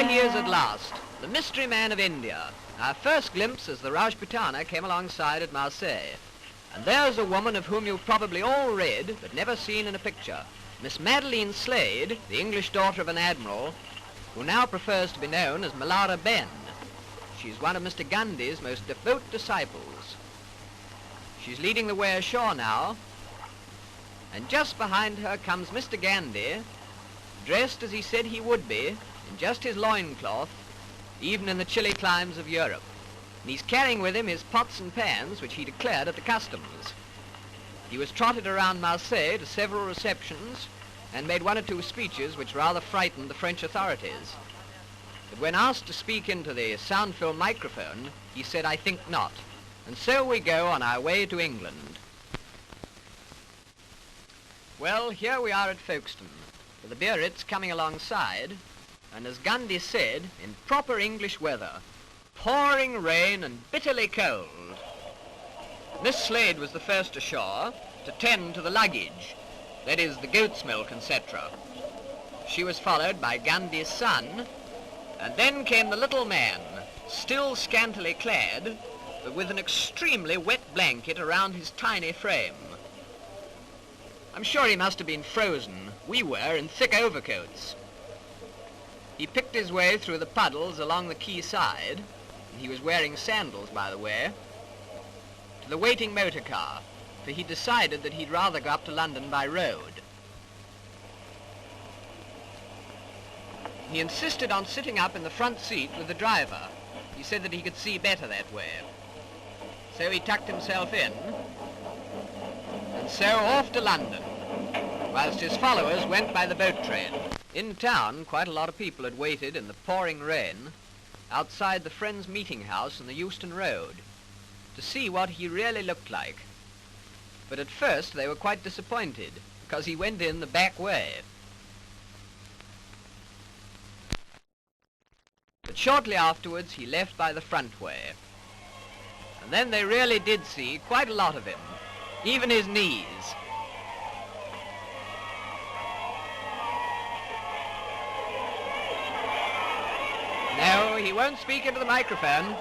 Here he is at last, the mystery man of India. Our first glimpse as the Rajputana came alongside at Marseille. And there's a woman of whom you've probably all read, but never seen in a picture. Miss Madeline Slade, the English daughter of an admiral, who now prefers to be known as Malara Ben. She's one of Mr. Gandi's most devout disciples. She's leading the way ashore now, and just behind her comes Mr. Gandhi, dressed as he said he would be, in just his loincloth, even in the chilly climes of Europe. And he's carrying with him his pots and pans, which he declared at the customs. He was trotted around Marseille to several receptions and made one or two speeches which rather frightened the French authorities. But when asked to speak into the sound-filled microphone, he said, "I think not." And so we go on our way to England. Well, here we are at Folkestone, with the Biarritz coming alongside, and as Gandhi said, in proper English weather, pouring rain and bitterly cold. Miss Slade was the first ashore to tend to the luggage, that is, the goat's milk, etc. She was followed by Gandhi's son, and then came the little man, still scantily clad, but with an extremely wet blanket around his tiny frame. I'm sure he must have been frozen. We were in thick overcoats. He picked his way through the puddles along the quay side, and he was wearing sandals, by the way, to the waiting motor car, for he decided that he'd rather go up to London by road. He insisted on sitting up in the front seat with the driver. He said that he could see better that way. So he tucked himself in, and so off to London, whilst his followers went by the boat train. In town, quite a lot of people had waited in the pouring rain outside the Friends Meeting House on the Euston Road to see what he really looked like. But at first they were quite disappointed, because he went in the back way. But shortly afterwards he left by the front way. And then they really did see quite a lot of him, even his knees. No, he won't speak into the microphone.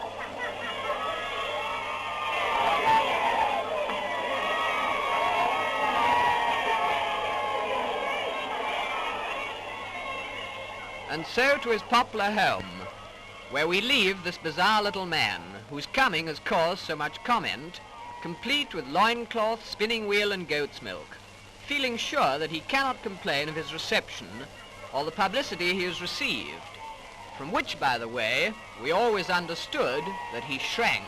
And so to his poplar home, where we leave this bizarre little man, whose coming has caused so much comment, complete with loincloth, spinning wheel and goat's milk, feeling sure that he cannot complain of his reception or the publicity he has received, from which, by the way, we always understood that he shrank.